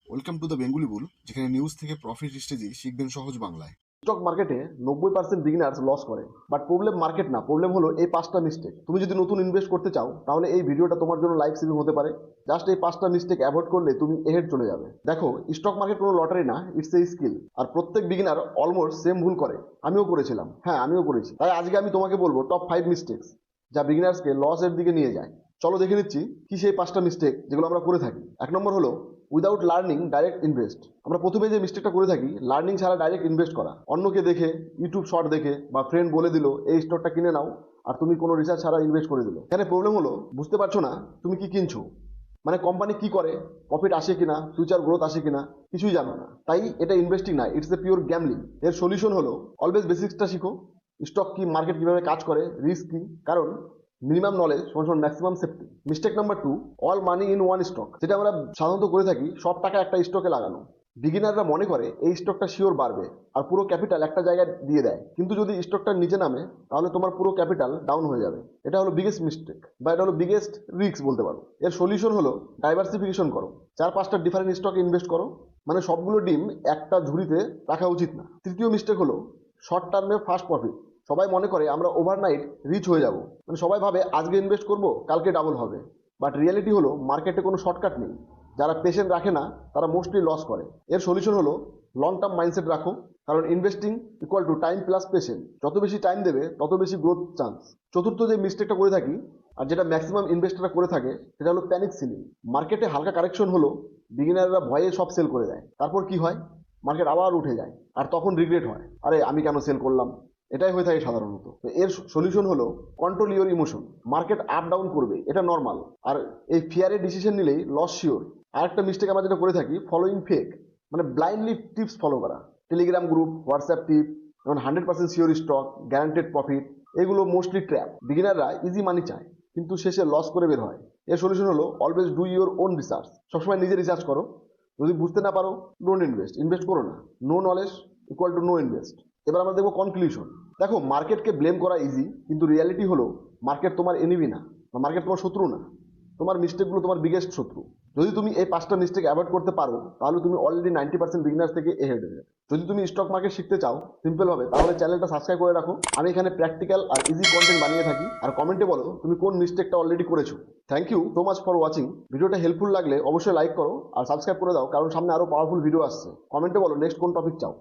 Welcome to the Bengali বুল, যেখানে news থেকে profit strategy শিখবেন সহজ বাংলায়। স্টক মার্কেটে 90% বিগিনার্স লস করে, বাট প্রবলেম মার্কেট না, প্রবলেম হলো এই 5টা মিস্টেক। তুমি যদি নতুন ইনভেস্ট করতে চাও তাহলে এই ভিডিওটা তোমার জন্য লাইফ সেভিং হতে পারে। জাস্ট এই 5টা মিস্টেক অ্যাভয়েড করলে তুমি এহেড চলে যাবে। দেখো, স্টক মার্কেট কোনো লটারি না, ইটস এ স্কিল। আর প্রত্যেক বিগিনার অলমোস্ট সেম ভুল করে। আমিও করেছিলাম, হ্যাঁ আমিও করেছি। তাই আজকে আমি তোমাকে বলবো টপ 5 মিস্টেক্স যা বিগিনার্সকে লসের দিকে নিয়ে যায়। চলো দেখে নিচ্ছি কি সেই 5টা মিস্টেক যেগুলো আমরা করে থাকি। 1 নম্বর হলো উইদাউট লার্নিং ডাইরেক্ট ইনভেস্ট। আমরা প্রথমে যে মিস্টেকটা করে থাকি, লার্নিং ছাড়া ডাইরেক্ট ইনভেস্ট করা। অন্যকে দেখে, ইউটিউব শর্ট দেখে বা ফ্রেন্ড বলে দিল এই স্টকটা কিনে নাও, আর তুমি কোনো রিসার্চ ছাড়া ইনভেস্ট করে দিল। এখানে প্রবলেম হলো বুঝতে পারছো না তুমি কি কিনছো, মানে কোম্পানি কি করে, প্রফিট আসে কিনা, ফিউচার গ্রোথ আসে কিনা, কিছুই জানো না। তাই এটা ইনভেস্টিং না, ইটস এ পিওর গ্যামলিং। এর সলিউশন হলো অলওয়েজ বেসিক্সটা শিখো। স্টক কি, মার্কেট কিভাবে কাজ করে, রিস্ক কি, কারণ মিনিমাম নলেজ সমান maximum safety. Mistake number 2, all money in one stock. যেটা আমরা সাধারণত করে থাকি, সব টাকা একটা স্টকে লাগানো। বিগিনাররা মনে করে এই স্টকটা শিওর বাড়বে আর পুরো ক্যাপিটাল একটা জায়গায় দিয়ে দেয়, কিন্তু যদি স্টকটা নিচে নামে তাহলে তোমার পুরো ক্যাপিটাল ডাউন হয়ে যাবে। এটা হলো বিগেস্ট মিস্টেক, বা এটা হলো বিগেস্ট রিস্ক বলতে পারো। এর সলিউশন হলো ডাইভার্সিফিকেশন করো। 4-5টা ডিফারেন্ট স্টকে ইনভেস্ট করো, মানে সবগুলো ডিম একটা ঝুড়িতে রাখা উচিত না। তৃতীয় মিস্টেক হলো শর্ট টার্মে ফাস্ট প্রফিট। সবাই মনে করে আমরা ওভারনাইট রিচ হয়ে যাব, মানে সবাই ভাবে আজকে ইনভেস্ট করব কালকে ডাবল হবে। বাট রিয়েলিটি হলো মার্কেটে কোনো শর্টকাট নেই। যারা পেশেন্ট রাখে না তারা মোস্টলি লস করে। এর সলিউশন হলো লং টার্ম মাইন্ডসেট রাখো, কারণ investing equal to time plus patient. যত বেশি টাইম দেবে তত বেশি গ্রোথ চান্স। চতুর্থ যে মিস্টেকটা করে থাকি, আর যেটা ম্যাক্সিমাম ইনভেস্টররা করে থাকে, সেটা হলো প্যানিক সেলিং। মার্কেটে হালকা কারেকশন হলো বিগিনাররা ভয়ে সব সেল করে দেয়। তারপর কি হয়, মার্কেট আবার উঠে যায় আর তখন রিগ্রেট হয়, আরে আমি কেন সেল করলাম। এটাই হয়ে থাকে সাধারণত। তো এর সলিউশন হলো control your emotion. Market up down করবে, এটা নর্মাল, আর এই ফিয়ারে ডিসিশন নিলেই লস শিওর। আরেকটা মিস্টেক আমরা যেটা করে থাকি, ফলোইং ফেক, মানে ব্লাইন্ডলি টিপস ফলো করা। টেলিগ্রাম গ্রুপ, হোয়াটসঅ্যাপ টিপ, যেমন 100% শিওর স্টক, গ্যারান্টেড প্রফিট, এগুলো মোস্টলি ট্র্যাপ। বিগিনাররা ইজি মানি চায় কিন্তু শেষে লস করে বের হয়। এর সলিউশন হলো always do your own research. সবসময় নিজে রিসার্চ করো। যদি বুঝতে না পারো, ডোন্ট ইনভেস্ট, ইনভেস্ট করো না। No knowledge equal to no invest. এবার আমরা দেখবো কনক্লুশন। দেখো, মার্কেটকে ব্লেম করা ইজি, কিন্তু রিয়ালিটি হলো মার্কেট তোমার এনিমি না, বা মার্কেট তোমার শত্রু না। তোমার মিস্টেকগুলো তোমার বিগেস্ট শত্রু। যদি তুমি এই 5টা মিস্টেক অ্যাভয়েড করতে পারো তাহলে তুমি অলরেডি 90% বিগিনার্স থেকে এহেড হয়ে যাবে। যদি তুমি স্টক মার্কেট শিখতে চাও সিম্পল ভাবে, তাহলে চ্যানেলটা সাবস্ক্রাইব করে রাখো। আমি এখানে প্র্যাকটিক্যাল আর ইজি কন্টেন্ট বানিয়ে থাকি। আর কমেন্টে বলো তুমি কোন মিস্টেকটা অলরেডি করেছো। Thank you so much for watching. ভিডিওটা হেল্পফুল লাগলে অবশ্যই লাইক করো আর সাবস্ক্রাইব করে দাও, কারণ সামনে আরো পাওয়ারফুল ভিডিও আসছে। কমেন্টে বলো নেক্সট কোন টপিক চাও।